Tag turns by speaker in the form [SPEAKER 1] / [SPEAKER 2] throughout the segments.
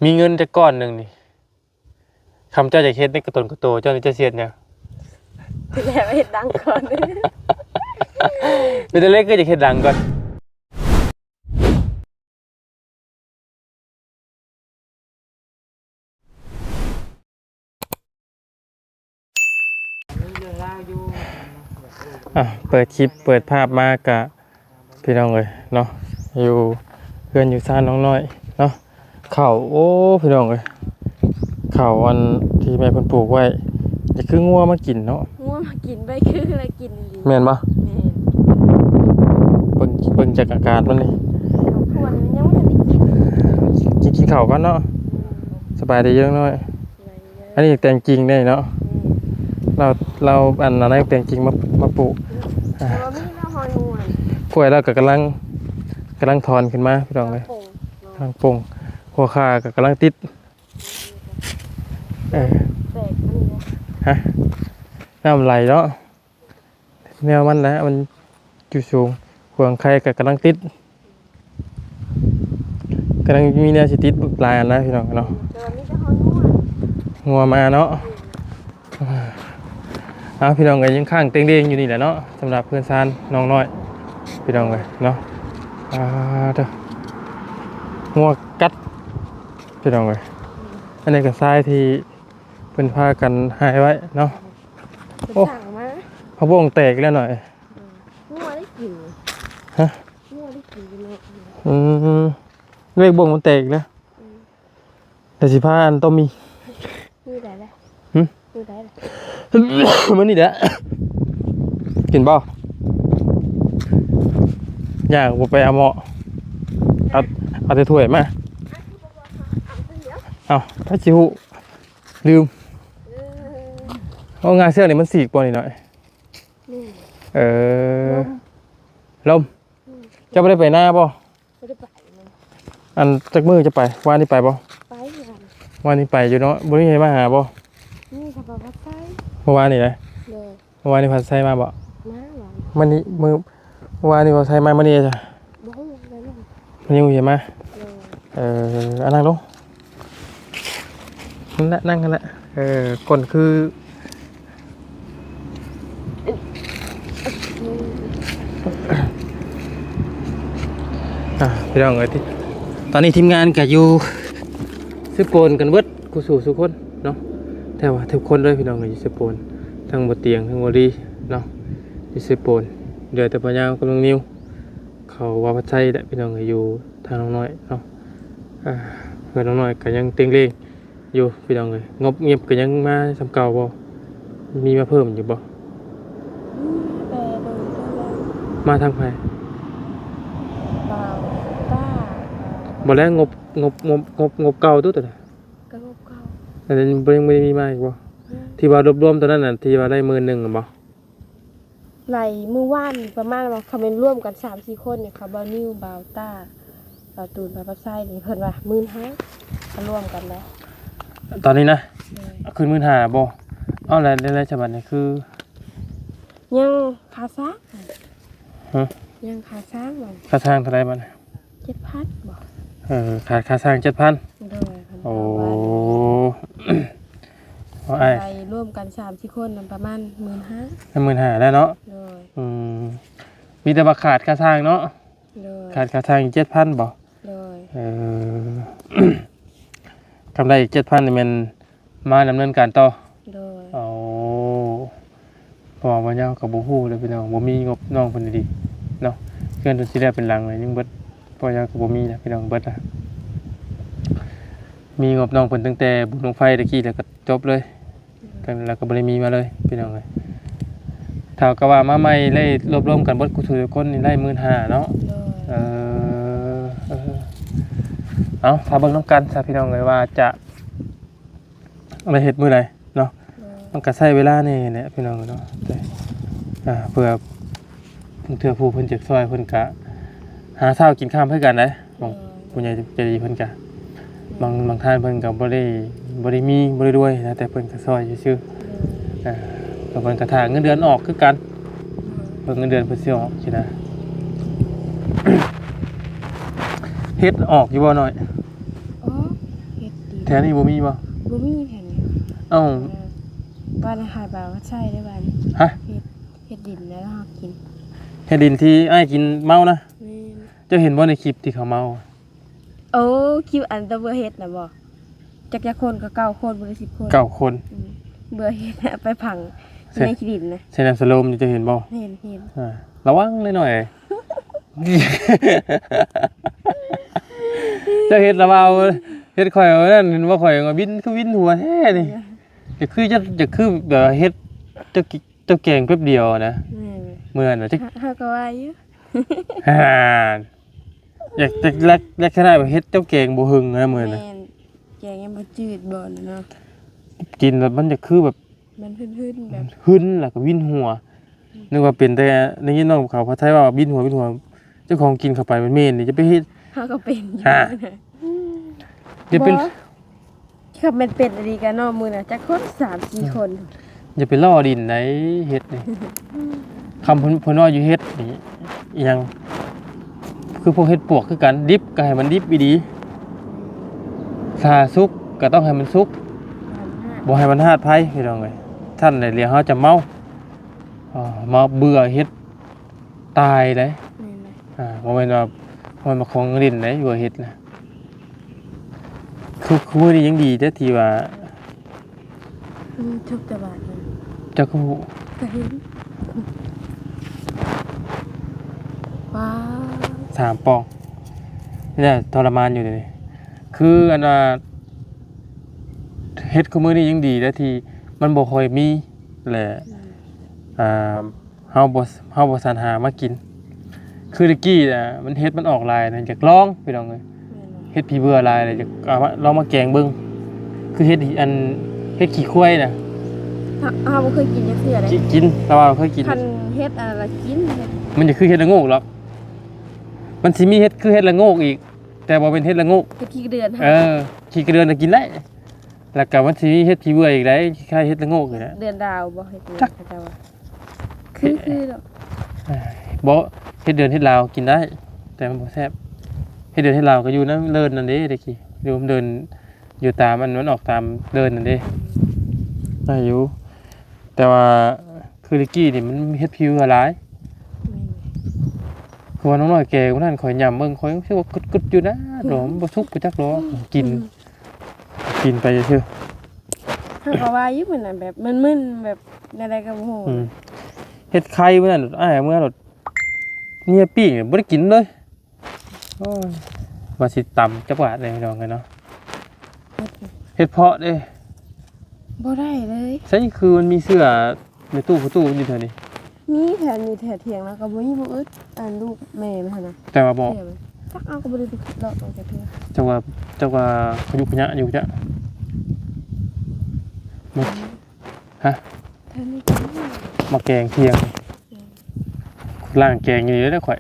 [SPEAKER 1] มีเงินแต่ก้อนหนึ่งนี่คำเจ้าจะเฮ็ดในกระตนกระโตเจ้านี่จะเสียดเนี่ย
[SPEAKER 2] ที่แล้วเห็ดดังก่อน
[SPEAKER 1] เป็นแต่เล็กก็จะเฮ็ดดังก่อนเปิดคลิปเปิดภาพมากะพี่น้องเลยเนาะอยู่เพื่อนอยู่ซ่านน้องน้อยเนาะเข่าโอ้พี่น้องเลยเข่าวันที่แม่เพิ่นปลูกไว้จะคืองัวมากินเนาะ
[SPEAKER 2] ง่วงมากินไปคืออะไรกินดี
[SPEAKER 1] แม่นบ่
[SPEAKER 2] แม่
[SPEAKER 1] เบิ่งจากอาการมันนี่
[SPEAKER 2] ของพวนมันยังไม่ทันได้กิน
[SPEAKER 1] กินข้าวกันเนาะสบายดีเยอะน้อยอันนี้แต่งจริงได้เนาะเราอันนั้นแต่งจริงมาปลูก
[SPEAKER 2] แต่ว่าไม่ได้หอยงูอ่ะ
[SPEAKER 1] กล้วยเราก็กำลังถอนขึ้นมาพี่น้องเลย
[SPEAKER 2] โป่ง
[SPEAKER 1] กำลังปงหัวขาก็กำลังติด
[SPEAKER 2] แตกอันนี้นะ
[SPEAKER 1] ฮะน้ำไหลเนาะแนวมันนะมันอยู่สูงห่วงไข่ก็กำลังติดกำลังมีแนวสิติดปลายอันนะพี่น้องเนาะ
[SPEAKER 2] แต่ว่าไม่ได้หอยงูอ่ะ
[SPEAKER 1] งัวมาเนาะพี่น้องก็ยังข้างเต็งเด้งอยู่นี่แหละเนาะสำหรับเพื่อนซานน้องน้อยพี่น้องเลยเนาะเด้องัวกัดพี่น้องเลยอันนี้ก็ทรายที่เพิ่นพากันหายไว้เนาะ
[SPEAKER 2] เป็น
[SPEAKER 1] โอ้
[SPEAKER 2] สั่งมา
[SPEAKER 1] พะวงแตกแล้วหน่อย
[SPEAKER 2] งัวได้กิน
[SPEAKER 1] ฮะ
[SPEAKER 2] งัวได้กินเนาะ
[SPEAKER 1] เลขบวงมันแตกแล้วแต่สิพาอันต้องมี
[SPEAKER 2] มือได้เลย
[SPEAKER 1] หึ
[SPEAKER 2] มือได้เลย
[SPEAKER 1] มันนี่แหละกินบ่อยากบ่ไปเอาหม้อเอาแต่ถ้วยมาเอาถ้าจิวลืมเอางาเสื้อนี่มันสีกบ่นี่หน่อย
[SPEAKER 2] นี่
[SPEAKER 1] เออลมจะไม่ได้ไปหน้าบ่
[SPEAKER 2] ไม่ได้ไปมัน
[SPEAKER 1] อันจักมือจะไปว่านี่ไปบ่
[SPEAKER 2] ไปกัน
[SPEAKER 1] ว่านี่ไปอยู่เนาะบ่มีใครมาหาบ่
[SPEAKER 2] นี่ขับรถไป
[SPEAKER 1] เมื่อวานนี่นะ
[SPEAKER 2] เลย
[SPEAKER 1] เมื่อวานนี่พัดไส้มาบ่
[SPEAKER 2] น้าหวาน
[SPEAKER 1] มันนี่เมื่อวานนี่พัดไส้มามื้อนี้จ้ะ
[SPEAKER 2] บ้องเลยลูก
[SPEAKER 1] มันยังอยู่มา
[SPEAKER 2] เลย
[SPEAKER 1] อันนั่งลงนั่นแหละนั่งกันแหละก่อนคือพี่น้องเอ้ยตอนนี้ทีมงานก็อยู่ซื้อโปนกันเบิดกูสู่สุคนเนาะแต่ว่าทุกคนเลยพี่น้องอยู่ซื้อโปนทั้งบนเตียงทั้งบนดีเนาะอยู่ซื้อโปนเดือแต่ปัญญากำลังนิ้วเขาว่าพัดไส้แหละพี่น้องอยู่ทางน้องน้อยเนาะเพื่อนน้องน้อยก็ยังเต็งเร่งอยู่พี่น้องเลยงบเงียบก็ยังมาสำเก่าบ่มีมาเพิ่มอยู่บ่
[SPEAKER 2] แต่โดนก็แล้ว
[SPEAKER 1] มาทางไผ
[SPEAKER 2] เบาต้า
[SPEAKER 1] บ่แล้วงบเก่าตัวแต่
[SPEAKER 2] กระโหลกเก่า
[SPEAKER 1] อันนั้นบ่ยังไม่ได้มีมาอีกบ่ที่ว่ารวมๆตอนนั้นน่ะที่ว่าได้11,000อ่ะบ่
[SPEAKER 2] ไหลมือว่านประมาณว่าเขาเป็นร่วมกัน3-4คนเนี่ยเขาบานิวบาวต้าบาวตูนบาวปัสไซนี่เพิ่นว่า15,000เขาร่วมกันแล้ว
[SPEAKER 1] ตอนนี้นะ
[SPEAKER 2] เลย
[SPEAKER 1] คืน15,000บ่เอาแล้วฉบับนี้คือ
[SPEAKER 2] ยังคาซาก
[SPEAKER 1] ฮะ
[SPEAKER 2] ยังคาซากบ่
[SPEAKER 1] ค่าสร้างเท่าไหร่บัดนี้
[SPEAKER 2] 7,000บ่
[SPEAKER 1] ขาดค่าสร้าง 7,000
[SPEAKER 2] โดยเพิ่น
[SPEAKER 1] โอ้
[SPEAKER 2] ว่า
[SPEAKER 1] เอาไอ้
[SPEAKER 2] ไปร่วมกัน3-4คนนั่นประมาณ15,000
[SPEAKER 1] 15,000แล้วเนาะ
[SPEAKER 2] โดย
[SPEAKER 1] มีแต่ว่าขาดค่าสร้างเนาะ
[SPEAKER 2] โดย
[SPEAKER 1] ขาดค่าสร้างอีก 7,000บ่
[SPEAKER 2] โดย
[SPEAKER 1] กำไรอีก 7,000นี่มันมาดำเนินการต่อ
[SPEAKER 2] โดย
[SPEAKER 1] เอาพอบ่ยาวกับบ่ฮู้เลยพี่น้องบ่มีงบน้องเพิ่นดีๆเนาะเพื่อนเพิ่นสิได้เป็นหลังเลยยังเบิดพอยาวก็บ่มีนะพี่น้องเบิดนะมีงบน้องเพิ่นตั้งแต่บุญลงไฟตะกี้แล้วก็จบเลยแล้วก็บ่ได้มีมาเลยพี่น้องเอ้ยถ้าก็ว่ามาใหม่ไล่รวบรวมกันเบิดกูทุกคนนี่ได้ 15,000เนาะ
[SPEAKER 2] โดย
[SPEAKER 1] เอาถ้าเบิ่งน้ำกันซะพี่น้องเลยว่าจะอะไรเฮ็ดมื้อใดเนาะ
[SPEAKER 2] โดย
[SPEAKER 1] มันก็ใช้เวลานี่แหละพี่น้องเนาะเพื่อเทื่อผู้เพิ่นจักซอยเพิ่นก็หาเช้ากินข้ามเพื่อกันนะบางผู้ใหญ่ใจดีเพิ่นก็บางท่านเพิ่นก็บ่ได้มีบ่ได้รวยนะแต่เพิ่นก็ซอยซื่อๆเพิ่นก็ถ้าเงินเดือนออกคือกันเพิ่นเงินเดือนเพิ่นสิออกสินะ เฮ็ดออกอยู่บ่หน่อย
[SPEAKER 2] อ๋อเฮ็ด
[SPEAKER 1] แถวนี้บ่มีบ่
[SPEAKER 2] บ่มีแผ่นนี้
[SPEAKER 1] เอ้า
[SPEAKER 2] บ้านอาหารบ่าวว่าใช่ได้บ้าน
[SPEAKER 1] ฮะ
[SPEAKER 2] เฮ็ดดินแล้วเฮากิน
[SPEAKER 1] เฮ็ดดินที่อ้ายกินเมานะ
[SPEAKER 2] แม่น
[SPEAKER 1] เจ้าเห็นบ่ในคลิปที่เขาเมา
[SPEAKER 2] โอ้คิวอันตะเบื่อเฮ็ดน่ะบ่จักคนก็9คนบ่ได้10คน
[SPEAKER 1] 9 คน
[SPEAKER 2] เบื่อเฮ็ดน่ะไปพังในขี้ดินนะ
[SPEAKER 1] ใช้น้ำสโลมนี่เจะเห็นบ่
[SPEAKER 2] เห็น
[SPEAKER 1] ระวังหน่อย เจ้าเฮ็ดระเบาเฮ็ดข่อยเอานั่นเห็นว่าข่อยก็บินคือบินหัวแท้นี่จะคือแบบเฮ็ดเจ้าแกงแป๊บเดียวนะ
[SPEAKER 2] แม่น
[SPEAKER 1] เมื่อน่ะจะ
[SPEAKER 2] เฮาก็ว่าอยู่
[SPEAKER 1] ฮ่าอยากจะลักษณะแบบเฮ็ดเจ้าแกงบ่หึงนะมื้อน่ะ
[SPEAKER 2] แม่นแกงยังบ่จืดบ่เนาะ
[SPEAKER 1] กินแล้วมันจะคือแบบ
[SPEAKER 2] มันพื้นๆแบบ
[SPEAKER 1] หึนแล้วก็วินหัวนึกว่าเป็นแต่ในยินน้องเขาพระไทยว่าวินหัวเจ้าของกินเข้าไปมันเม่นนี่จะไปเฮ็ด
[SPEAKER 2] เฮาก็เป็นอยู่
[SPEAKER 1] อ่า
[SPEAKER 2] นะ
[SPEAKER 1] อย่าเป็น
[SPEAKER 2] ครับมันเป็นอะไรกันเนาะมื้อน่ะจักคน3-4คน
[SPEAKER 1] อย่าไปล่อดินไหนเฮ็ดนี่คำเพิ่นว่าอยู่เฮ็ดนี่อีหยังคือพวกเฮ็ดปวกคือกันดิบก็ให้มันดิบอีดีถ้าสุกก็ต้องให้มันสุกบ่ให้มันหาดไผพี่น้องเอ้ยท่านได้เรียกเฮาจะเมามาเบื่อเฮ็ดตายเลย
[SPEAKER 2] นี่นะ
[SPEAKER 1] บ่แม่นว่ามันมาของลิ้นได้อยู่เฮ็ดนะคือมื้อนี้ยังดีแต่ที่ว่า
[SPEAKER 2] ทุกตะบาดมัน
[SPEAKER 1] เจ้าก็
[SPEAKER 2] ก็เห็นว้าว
[SPEAKER 1] 3ปองนี่แหละทรมานอยู่นี่คืออันว่าเฮ็ดคือมื้อนี้ยังดีแต่ที่มันบ่ค่อยมีแหละเฮาบ่สรรหามากินคือตะกี้น่ะมันเฮ็ดมันออกลายนะอยากลองพี่น้องเอ้ยเฮ็ดพี่เบื่อลายเลยอยากเอามาลองมาแกงเบิ่งคือเฮ็ดอันเฮ็ดขี้ควายน่ะ
[SPEAKER 2] เฮาบ่เคยกินจักเทื่อเลย
[SPEAKER 1] กินแต่ว่าเคยกิน
[SPEAKER 2] คันเฮ็ดอะไรกินเฮ็ด
[SPEAKER 1] มันจะคือเฮ็ดละโงกหรอกมันสิมีเฮ็ดคือเฮ็ดละโงกอีก แต่บ่เป็นเฮ็ดละโงก
[SPEAKER 2] ขี้เดือน
[SPEAKER 1] ขี้กระเดือนน่ะกินได้แล้วก็มันสิมีเฮ็ดพี่เบื่ออีกได้คล้ายเฮ็ดละโงกนี่แหละ
[SPEAKER 2] เดือนดาวบ่เฮ็ด
[SPEAKER 1] จัก
[SPEAKER 2] เขาจะว่าคือดอก
[SPEAKER 1] บ่เฮ็ดเดือนเฮ็ดลาวกินได้ แต่มันบ่แซ่บเฮ็ดเดือนเฮ็ดลาวก็อยู่นำเลินนั่นเด้ตะกี้อยู่มันเดินอยู่ตามมันออกตามเดินนั่นเด้ได้อยู่แต่ว่าคือตะกี้นี่มันเฮ็ดผิวหลายคือว่าน้องน้อยแกคนนั้นข่อยย่ำเบิ่งข่อยรู้สึกว่ากึดๆอยู่นะดอกมันบ่สุกบ่จักดอกกินไปซื่อ
[SPEAKER 2] เฮาก็ว่าอยู่มันน่ะแบบมึนๆแบบอะไรก็บ่ฮู้
[SPEAKER 1] เฮ็ดไข่เมื่อนั้นอ้ายเมื่อนั้นเมียปิ้งบ่ได้กินเลยโอ้ยว่าสิตำจักบาทเลยพี่น้องกันเนาะเฮ็ดเพาะเด้
[SPEAKER 2] บ่ได้เลย
[SPEAKER 1] ใช่คือมันมีเสื้อในตู้อยู่แถวนี้
[SPEAKER 2] มีแถวมีแถวเถียงแล้วก็บ่มีบ่อึดอันลูกแม่มันหั่นน่ะ
[SPEAKER 1] แต่ว่าบ่
[SPEAKER 2] เสียมันจักเอาก็บ่ได้ไปเลาะเอาจักเทื่อ
[SPEAKER 1] จักว่าขยุกขยะอยู่จ้ะมาฮะ
[SPEAKER 2] เท่านี้ก็มี
[SPEAKER 1] มาแกงเที่ยงล่างแกงอยู่นี่แล้วข่อย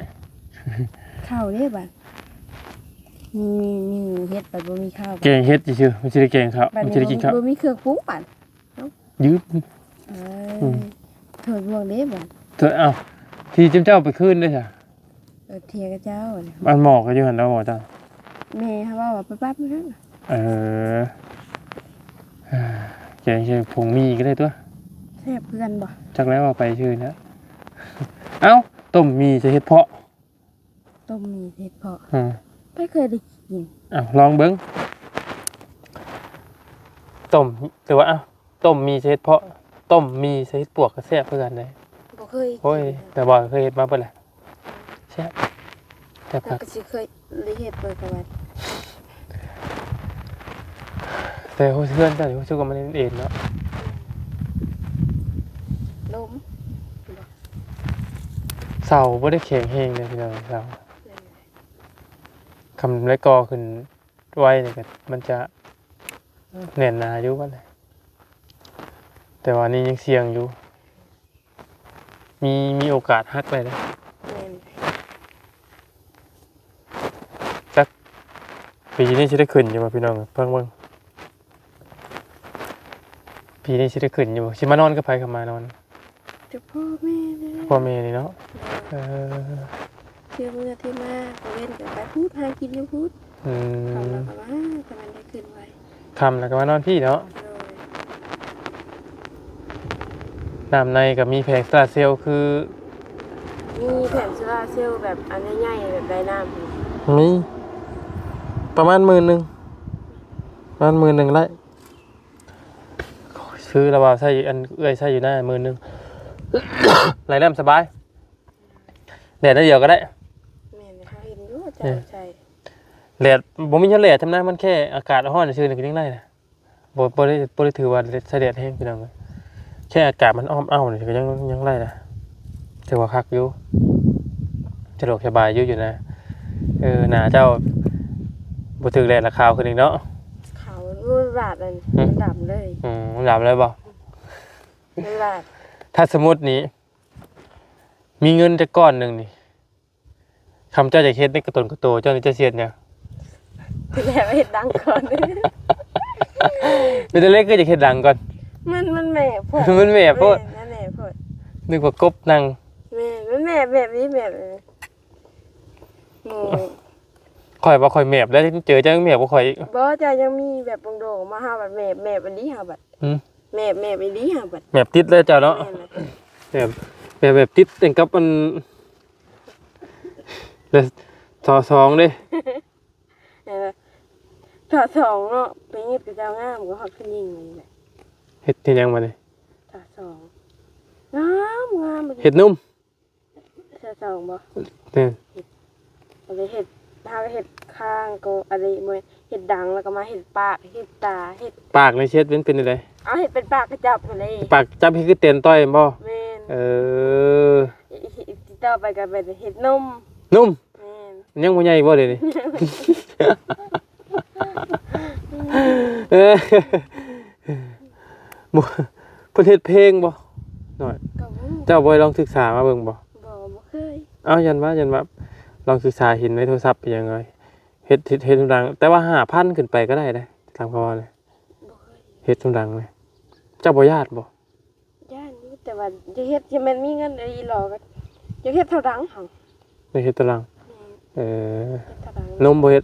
[SPEAKER 2] ข้าวเด้บัดมีเฮ็ดบัดบ่มีข้าว
[SPEAKER 1] แกงเฮ็ดซื่อๆมันสิได้แกงข้าว
[SPEAKER 2] บัด
[SPEAKER 1] มันสิได้กินข้าว
[SPEAKER 2] บ่มีเครื่องปรุงบัด
[SPEAKER 1] ยืด
[SPEAKER 2] เอ้ยถอยบวงเด้บัด
[SPEAKER 1] เถอะเอ้าที่เจ้าไปคืนได้จ้ะ
[SPEAKER 2] เทียกับเจ้าเนี่ย
[SPEAKER 1] อันหมอกก็อยู่หั่นแล้วหมอจ้ะ
[SPEAKER 2] แม่เขาว่าไปปั๊บนั่นน่ะ
[SPEAKER 1] เออแกงใช่ผงมีก็ได้ตัว
[SPEAKER 2] แซ่บเพื่อนบ่
[SPEAKER 1] จักแล้วเอาไปชื่อนะ เอ้าต้มมีจะเฮ็ดเพาะ
[SPEAKER 2] ต้มมีเห็ดเพาะ
[SPEAKER 1] อืม
[SPEAKER 2] ไม่เคยได้กิน
[SPEAKER 1] ลองเบิ้งต้มแต่ว่าต้มมีจะเฮ็ดเพาะต้มมีจะเฮ็ดปวกก็แซ่บเพื่อกันเลย
[SPEAKER 2] บ่เคย
[SPEAKER 1] โอ้ยแต่บ่เคยเฮ็ดมาเบิ่แหละแซ่บ
[SPEAKER 2] แต่
[SPEAKER 1] ครับ
[SPEAKER 2] ก็สิเคยได้เฮ็ดเปิดกับมัน
[SPEAKER 1] แต่โหเพื่อนแต่รู้สึกว่ามันเอ็นเนาะ
[SPEAKER 2] ล้ม
[SPEAKER 1] เสาบ่ได้แข็งแรงเลยพี่น้องเสาคำไรกอขึ้นไว้นี่ก็มันจะแน่นหนาอยู่บัดเลยแต่ว่านี่ยังเสี่ยงอยู่มีโอกาสหักไปนะ
[SPEAKER 2] แม่น
[SPEAKER 1] ปีนี้สิได้ขึ้นอยู่บ่พี่น้องเพิ่งเบิ่งปีนี้สิได้ขึ้นอยู่บ่สิมานอนกับไผกับมานอน
[SPEAKER 2] เจ้าพ่อแม่เด้อ
[SPEAKER 1] พ่อแม่นี่เนาะเออ
[SPEAKER 2] เที่ยวเมื่อเที่ยวมาก็เว้นกับไปพูดหากินอยู่พูด
[SPEAKER 1] อื
[SPEAKER 2] เขา
[SPEAKER 1] ม
[SPEAKER 2] แล้วก็ว่าแต่มันได้ขึ้นไว้
[SPEAKER 1] คำแล้วก็มานอนพี่เนาะน้ำในก็มีแผงโซลาร์เซลล์คือ
[SPEAKER 2] มีแผ่นโซลาร์เซลล์แบบอันใหญ่ๆแบบไดน้ำ
[SPEAKER 1] มีประมาณ10,000ประมาณ10,000ไร่ซื้อระบาใส่อันเอื้อยใส่อยู่หน้า10,000 ไหลน้ำสบายแดดได้เดียวก็ได้
[SPEAKER 2] แม่นเขาเห็นอยู่ใจใช่
[SPEAKER 1] แดดบ่มีแดดทำนะมันแค่อากาศร้อนซื่อๆนี่ก็ยังได้นะบ่ได้ถือว่าใส่แดดแห้งพี่น้องแค่อากาศมันอ้อมอ้าวนี่ก็ยังได้นะถือว่าคักอยู่สะดวกสบายอยู่นะหน้าเจ้าบ่ถึกแดดละขาวขึ้นอีกเนาะ
[SPEAKER 2] เขารุ่นบาดมันดำเลย
[SPEAKER 1] หลับเลยบ่
[SPEAKER 2] รุ่นบาด
[SPEAKER 1] ถ้าสมมุตินี้มีเงินจะก้อนหนึงนี่คำเจ้าจะเฮ็ดในกระตนกระโตเจ้านี่จะเสียดเนี่ย
[SPEAKER 2] ที่แล้วเห็ดดังก่อน
[SPEAKER 1] เป็นเล็กก็จะเฮ็ดดังก่อน
[SPEAKER 2] มันแม่พด
[SPEAKER 1] มันแม่โพด
[SPEAKER 2] นั่นแม่พด
[SPEAKER 1] นึกว่ากบนั่ง
[SPEAKER 2] มันแม่แบบนี้แบบหมู
[SPEAKER 1] ข่อยบ่ข่อยแมบแล้วเจอเจ้าแมบบ่ข่อยอีก
[SPEAKER 2] บ่จะยังมีแบบโด่งๆมาหาแบบแม่อันนี้หาบัดแม่อันนี้หาบัด
[SPEAKER 1] แมบติดเลยเจ้าเนาะ
[SPEAKER 2] แม่นะ
[SPEAKER 1] แบบติดเต็งกับมันแล้วทอสองเด้
[SPEAKER 2] เห็นไหมถอดสองเนาะเป็นเงียบกับเจ้างามก็ฮอดขึ้นยิงนี่แหละ
[SPEAKER 1] เฮ็ดที่ยังมานี่
[SPEAKER 2] ถอดสองงาม
[SPEAKER 1] เฮ็ดนุ่ม
[SPEAKER 2] ถอดสองบ่
[SPEAKER 1] เนี่ย
[SPEAKER 2] อะไรเห็ดถ้าเห็ดข้างก็อะไรมวยเห็ดดังแล้วก็มาเห็ดปากเห็ดตาเห็ด
[SPEAKER 1] ปากในเช็ดเป็นจังได๋
[SPEAKER 2] เอาเห็ดเป็นปากกระจับเลย
[SPEAKER 1] ปากจับให้คือเตียนต้อยบ่
[SPEAKER 2] แม่น ต่อไปก็เป็นเห็ดนม
[SPEAKER 1] นุ่ม
[SPEAKER 2] แม่น
[SPEAKER 1] ยังบ่ใหญ่บ่เด้นี่ บ่เพิ่นเฮ็ดเพลงบ่น้อย
[SPEAKER 2] ก็บ่
[SPEAKER 1] เจ้าบ่ได้ลองศึกษามาเบิ่งบ่
[SPEAKER 2] บ่เคย
[SPEAKER 1] เอ้ายันว่าลองศึกษาเห็นในโทรศัพท์เป็นยังไงเฮ็ดทุกดังแต่ว่า 5,000 ขึ้นไปก็ได้เด้ตามเขาว่าเลย
[SPEAKER 2] บ่เคย
[SPEAKER 1] เฮ็ดทุกดังเลยเจ้าบ่ญาติบ่
[SPEAKER 2] ย่านนี้แต่ว่าจะเฮ็ดที่มันมีเงินอะไรหรอกก็จะเฮ็ดเท่าดังหั่น
[SPEAKER 1] ไม่เฮ็ดตาราง
[SPEAKER 2] เฮ็ดเท่าดัง
[SPEAKER 1] นมบ่เฮ็ด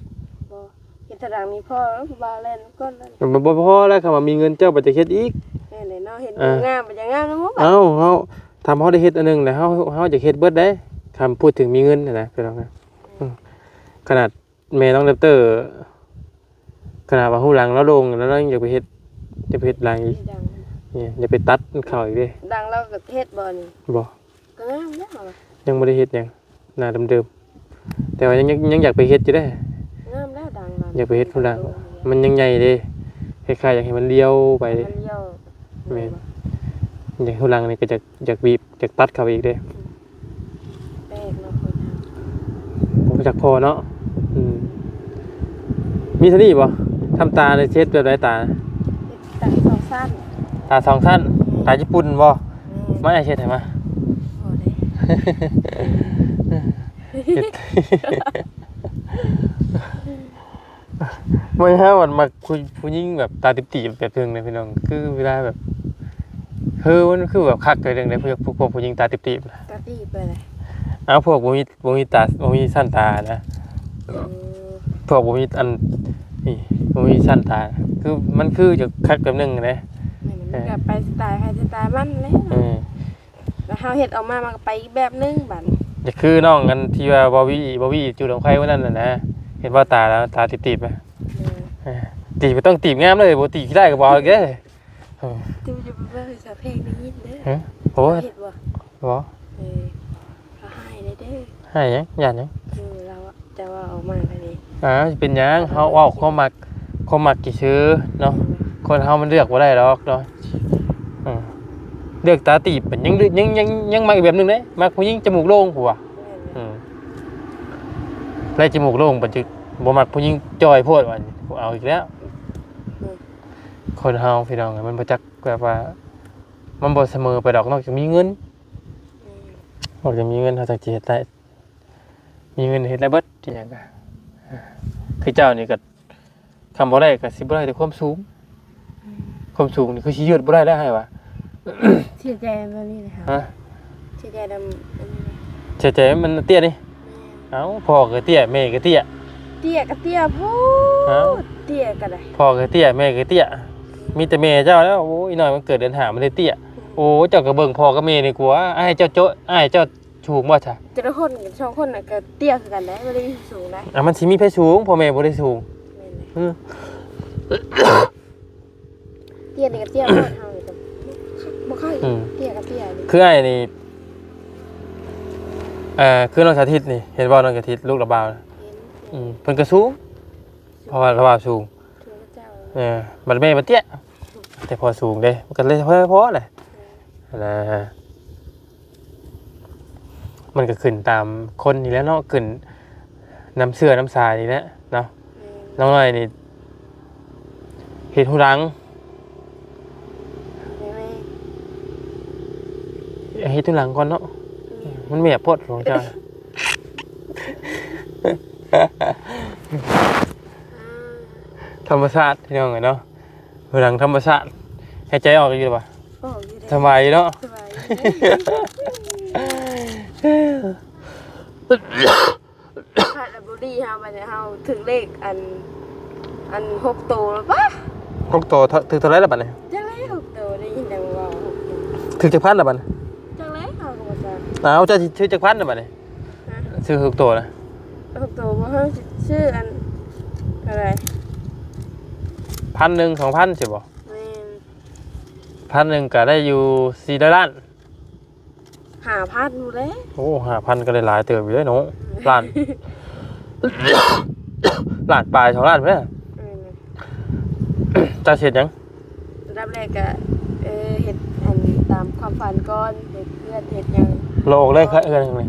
[SPEAKER 2] บ่เฮ็ดเท่าดังมีพ่อแล้วบ่าวเล่นก้นแล้ว
[SPEAKER 1] มันบ่พอแล้วคำว่ามีเงินเจ้าบ่จะเฮ็ดอีก
[SPEAKER 2] แม่นเลยเนาะเห็นงามบ่จะงามนำบ่
[SPEAKER 1] เอ้าเฮาทำเฮาได้เฮ็ดอันหนึงแล้วเฮาจะเฮ็ดเบิดได้คำพูดถึงมีเงินน่ะนะพี่น้องนะขนาดแม่น้องแรปเตอร์ขนาดว่าฮู้หลังแล้วลงแล้วเรายังอยากไปเฮ็ดหลังอีก
[SPEAKER 2] ดัง
[SPEAKER 1] นี่อย่าไปตัดเข้าอีกเด้
[SPEAKER 2] ดังเราก็เฮ็ดบ่นี่
[SPEAKER 1] บ่
[SPEAKER 2] ก็งามแล้วเหรอ
[SPEAKER 1] ยังบ่ได้เฮ็ดหยังหน้าเดิมๆแต่ว่ายังอยากไปเฮ็ดอยู่เด้
[SPEAKER 2] งามแล้วดังเรา
[SPEAKER 1] อยากไปเฮ็ดพุ่นล่ะมันยังใหญ่เด้คล้ายๆอยากให้มันเลี้ยวไปเด้
[SPEAKER 2] มันเลี้ยว
[SPEAKER 1] แม่น อย่างหุ่นหลังนี่ก็จะบีบจะตัดเข้าไปอีกเด้
[SPEAKER 2] แปลกเนาะคนทำ
[SPEAKER 1] ผมจักพอเนาะมีเท่านี้บ่ทำตาในเช็ดแบบไรตา
[SPEAKER 2] ตัดสองสั้น
[SPEAKER 1] ตาสองสั้นตาญี่ปุ่นบ่ไม่ให้เช็ดให้มา
[SPEAKER 2] โอ้ได้
[SPEAKER 1] เฮ็ด ไม่ฮะวันมาคุยผู้หญิงแบบตาติบๆแบบนึงเลยพี่น้องคือเวลาแบบมันคือแบบคักเลยเรื่องใดพวกผู้หญิงตาติบ
[SPEAKER 2] ตัดดีไปเลย
[SPEAKER 1] ๆเอาพวกบ่มีตาบ่มีสั้นตานะพวกบ่มีอันนี่บ่มีสั้นตาคือมันคือจะคักแบบนึงนะ
[SPEAKER 2] มันก็ไปสไตล์ใครสไตล์มันเลยแล้วเฮาเฮ็ดออกมามันก็ไปอีกแบบนึงบัด
[SPEAKER 1] จะคือน้องกันที่ว่าบอวี่จุดของไข่วันนั้นน่ะนะเห็นว่าตาแล้วตาติบๆไหมตีไม่ต้องตีบงามเลยบ่ตีขี้ได้ก็บ่เอาอีกเด้
[SPEAKER 2] ดูจะบ่เคยสะเพลงได้ยินเด้อ
[SPEAKER 1] ฮะโอ้ย
[SPEAKER 2] เฮ็ดบ่
[SPEAKER 1] บ่
[SPEAKER 2] เขาให้ได้เด้อ
[SPEAKER 1] ให้หยังย่านหยัง
[SPEAKER 2] คือเราจะว่าออกมาได้นี่
[SPEAKER 1] เป็นหยังเฮาเว้าความมักกี่ชื่อเนาะคนเฮามันเลือกบ่ได้หรอกเนาะเลือกตาตีบเป็นยังมักอีกแบบนึงเด้มักผู้หญิงจมูกโล่งผัวไล่จมูกโล่งปัจจุบ่มักผู้หญิงจอยโพดว่าเอาอีกแล้วคนเฮาพี่น้องมันบ่จักแบบว่ามันบ่เสมอไปดอกนอกจากมีเงินนอกจากมีเงินเฮาจังสิเฮ็ดได้มีเงินเฮ็ดได้เบิดที่หยังก็คือเจ้านี่ก็คำบ่ได้ก็สิบ่ได้แต่ความสูงนี่คือสิยืดบ่ได้แล้วให้ว่า
[SPEAKER 2] เสียใจแบบนี้เลยค่ะ
[SPEAKER 1] ฮะ
[SPEAKER 2] เสียใจดำอันนี้
[SPEAKER 1] เฉยๆมันเตี้ยนี่เอ้าพ่อก็เตี้ยแม่ก็เตี้ย
[SPEAKER 2] เตี้ยกับเตี้ยพูดเตี้ยกันเลย
[SPEAKER 1] พ่อก็เตี้ยแม่ก็เตี้ยมีแต่แม่เจ้าแล้วโอ้ยหน่อยมันเกิดเดินหามันเลยเตี้ยโอ้เจ้าก็เบิ่งพ่อกับแม่นี่กลัวอ้ายเจ้าโจ๊ะอ้ายเจ้าสูงบ่จ้ะ
[SPEAKER 2] แต่ละคนกับ2คนน่ะก็เตี้ยคือกันได้บ่ได้สูงนะ
[SPEAKER 1] มันสิมีเพศสูงพ่อแม่บ่ได้สูง
[SPEAKER 2] เตี้ยนี่กับเตี้ยบ่เฮานี่ก็บ่ค่อยเตี้ยกับเตี้ยนี่
[SPEAKER 1] คืออ้ายนี่คือน้องสาธิตนี่เห็นบ่น้องสาธิตลูกระบาวเพิ่นก็สูงเพราะว่าระบาวสูง
[SPEAKER 2] ถึงเจ้า
[SPEAKER 1] บัดแม่มันเตี้ยแต่พอสูงเด้มันก็เลยพอแหละนะมันก็ขึ้นตามคนนี่แหล้วเนาะขึ้นน้ำเสื้อน้ำสายนี่แหละเนาะน้องน้อยนี่เห็ดหูรังเห็ดหูรังก่อนเนาะมันเมียพดของเจ้าธรรมชาติที่น้องเนาะหูรังธรรมชาติหายใจออกอยู่หรือเปล่าสบายเนาะ
[SPEAKER 2] ถ้าบุรีเฮาบัดนี้เฮาถึงเลขอัน6โตแล้วปะ
[SPEAKER 1] พกโตถึงเท่าไรละบัดนี้
[SPEAKER 2] จังได๋6โตได้ยินดังว่า6โต
[SPEAKER 1] ถึงจักพันละบัดนี้
[SPEAKER 2] จังได๋เฮาก็บ่จัก
[SPEAKER 1] เอาเจ้าชื่อจักพันละบัดนี้ชื่อหกโตนะ
[SPEAKER 2] 6โตบ่เฮาชื่ออันอะไร
[SPEAKER 1] 1,000 2,000สิบ่
[SPEAKER 2] แม่น
[SPEAKER 1] 1,000ก็ได้อยู่400ล้าน
[SPEAKER 2] 5,000อยู่แล้ว
[SPEAKER 1] โอ้5,000ก็ได้หลายเติบอยู่เด้เนาะล้าน ล้านปลาย2ล้านพุ่นน่ะเจ้าเฮ็ดหยัง
[SPEAKER 2] ระดับแรกก็เฮ็ดอันตามความฝันก่อนเฮ็ดเพื่อนเฮ็ดหยัง
[SPEAKER 1] โลกเลยค่ะจังได๋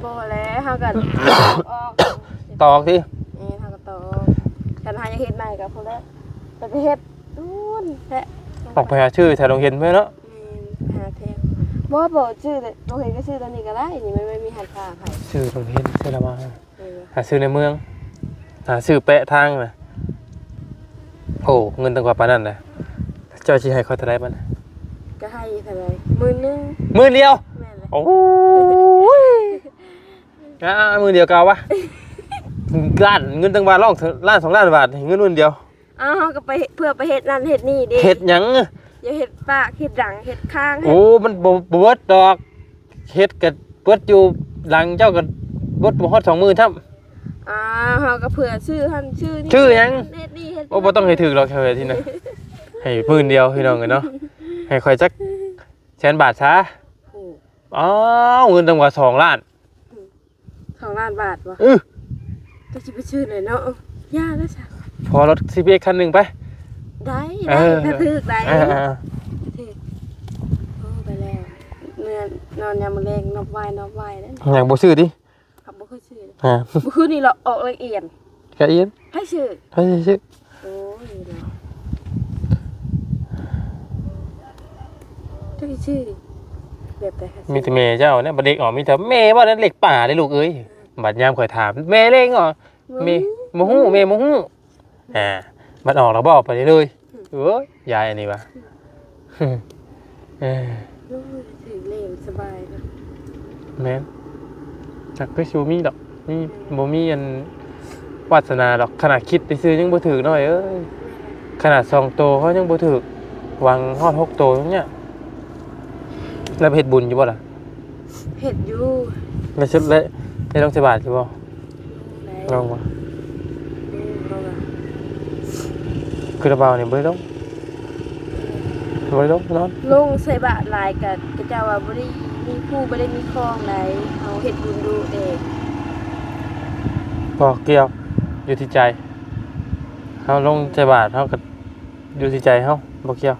[SPEAKER 2] บ่แล้วเฮาก็ออก
[SPEAKER 1] ตอกสิ
[SPEAKER 2] เฮาก็ต่อคันหาอยากเฮ็ดใหม่ก็พุ่นแล้วแต่ไปเฮ็ดนู่นแหละ
[SPEAKER 1] ออกไปหาชื่อแถวโรงเรียนไว้เนาะ
[SPEAKER 2] หาแทนบ่ชื่อแต่บ่เห็นก็ชื่อตอนนี้ก็ได้นี่มันไม่มีหันค่าไผ
[SPEAKER 1] ชื่อโรงเรียนชื่อละมาหาชื่อในเมืองหาชื่อแปะทางน่ะโอ้เงินตั้งกว่าปานนั้นน่ะเจ้าสิให้เขาเท่าใดบัด
[SPEAKER 2] ก็ให้เท่าไหร่10,000นึง
[SPEAKER 1] มื้อเดียว
[SPEAKER 2] แม่นเลย
[SPEAKER 1] โอ้ยมื้อเดียวก็เอาวะล้านเงินตั้งว่าร้องล้าน2ล้านบาทเงินมื้อเดียว
[SPEAKER 2] อ้าวเฮาก็ไปเพื่อไปเฮ็ดนั่นเฮ็ดนี่เด้
[SPEAKER 1] เฮ็ดหยัง
[SPEAKER 2] อย่าเฮ็ดปากเฮ็ดดังเฮ็ดข้าง
[SPEAKER 1] โอ้มันบ่เบิดดอกเฮ็ดก็เบิดอยู่หลังเจ้าก็เบิดบ่ฮอด20,000ครับ
[SPEAKER 2] เฮาก็เพื่อชื่อหั่นชื่อนี่
[SPEAKER 1] ชื่อหยัง
[SPEAKER 2] เฮ็ดนี่เฮ็ด
[SPEAKER 1] โอ้บ่ต้องให้ถึกหรอกแค่ว่าที่น่ะให้มื้อเดียวพี่น้องเนาะให้ค่อยจักแสนบาทซะ
[SPEAKER 2] โอ้
[SPEAKER 1] อ้าวเงินตั้งว่า2ล้าน
[SPEAKER 2] 2ล้านบาทบ่
[SPEAKER 1] อื้อ
[SPEAKER 2] จะสิไปชื่อไหนเนาะย่าแล้วจ้ะ
[SPEAKER 1] พอรถ CBX คันหนึงไป
[SPEAKER 2] ได้ถ้าถึกได้
[SPEAKER 1] อ่า
[SPEAKER 2] ถึกโอ้ไปแล้วเมื่อนอนยามมื้อแลงนอบไหว้แล้ว
[SPEAKER 1] ๆอย่างบ่ซื้อดิ
[SPEAKER 2] ครับบ่เคยชื่อ
[SPEAKER 1] อ่า
[SPEAKER 2] บ่คือนี่เราออกละเอียด
[SPEAKER 1] กะเอียน
[SPEAKER 2] ให้ชื่อ
[SPEAKER 1] ให้ซื้อ
[SPEAKER 2] โอ้ยเนาะจะชื่อแบบใดคะ
[SPEAKER 1] มีแต่แม่เจ้าเนี่ยบัดเด็กออกมีแต่แม่ว่านั้นเหล็กป่าได้ลูกเอ้ยบัดยามข่อยถามแม่เล่งเหรอแม่บ่ฮู้แม่บ่ฮู้บัดออกแล้วบ่ออกไปเลยเอ้ยยายอันนี้วะเออ
[SPEAKER 2] โอ้ยถึงเล่มสบายนะ
[SPEAKER 1] แม่นจักก็ชูมีดอกนี่บ่มีอันวาสนาดอกขนาดคิดไปซื้อยังบ่ถึกน้อยเอ้ยขนาด2โตเขายังบ่ถึกวางฮอด6โตอย่างเงี้ยแล้วเฮ็ดบุญอยู่บ่ล่ะ
[SPEAKER 2] เห็ดอยู่
[SPEAKER 1] แล้วชุดแล้วได้ต้องสิบาทอยู่บ่
[SPEAKER 2] ไหน
[SPEAKER 1] ลองบ่
[SPEAKER 2] เอาล่ะ
[SPEAKER 1] คือระเบานี่บ่ได้ต้องบ่ได้ต้องนอน
[SPEAKER 2] ลงใส่บาทหลายกับเจ้าว่าบ่ได้มีผู้บ่ได้มีคลองไหนเอาเห็ดบุญดูเอง
[SPEAKER 1] บ่เกี่ยวอยู่ที่ใจเฮาลงใส่บาทเฮาก็อยู่ที่ใจเฮาบ่เกี่ยว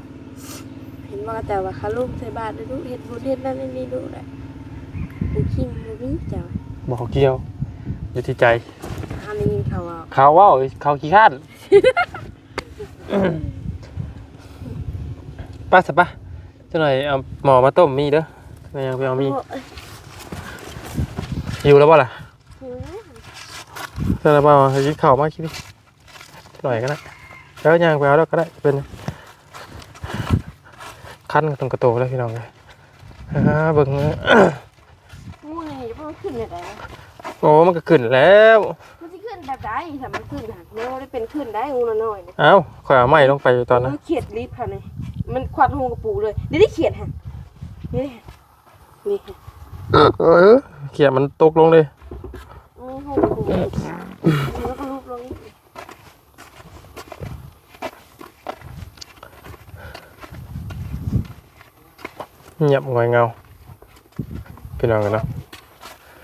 [SPEAKER 2] เห็นว่าแต่ว่าเขาลงใส่บาทได้ดูเห็ดบุญเห็ดนั่นนี่ดูได้ผู้คิงบ่มีเจ้า
[SPEAKER 1] บ่เกี่ยวอยู่ที่ใจ
[SPEAKER 2] เฮาได้ยินเขาว่า
[SPEAKER 1] เขาเว้าเขาขี้คร้านไป้าซะป่ะจังหน่อยเอาหมอมาต้มมีเด้อไปเอามีหิวแล้วบ่ล่ะเจ้าระเบาให้กินข้าวมาคิดดิหน่อยก็ได้แล้วย่างไปเอาแล้วก็ได้เป็นคันตรงกระโตแล้วพี่น้องเลยเบิ่ง
[SPEAKER 2] มู่นี่บ่ขึ้นได้
[SPEAKER 1] โอ้มันก็ขึ้นแล้ว
[SPEAKER 2] มันสิขึ้นแบบ ได้ถ้ามันขึ้นหักเนื้อได้เป็นขึ้นได้งูน้อยๆเนี่ย
[SPEAKER 1] เอ้าข่อยเอาไม้ลงไปอยู่ตอนนั้น
[SPEAKER 2] เขียดลิฟค่ะนี่มันควัดหูกระปูเลยเดี๋ยวได้เขียดฮะนี่นี่ฮะ
[SPEAKER 1] เขียมันตกลงเลย
[SPEAKER 2] หูกระปูแล้วก็ลูกลง
[SPEAKER 1] เงียบงอยเงาพี่น้องกันเนาะ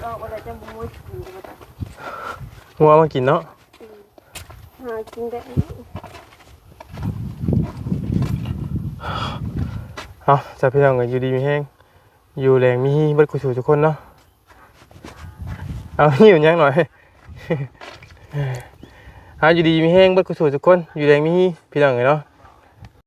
[SPEAKER 2] ก็อะไรจะมูยปูมาจ้ะ
[SPEAKER 1] งัวมากินเนาะ
[SPEAKER 2] หากินได้
[SPEAKER 1] เอาจะพี่น้องกันอยู่ดีมีแห้งอยู่แรงมีเบิดกุศลทุกคนเนาะเอาหิวยังหน่อย อยู่ดีมีแห้งเบิดกุศลทุกคนอยู่แรงมีพี่น้องกันเนาะ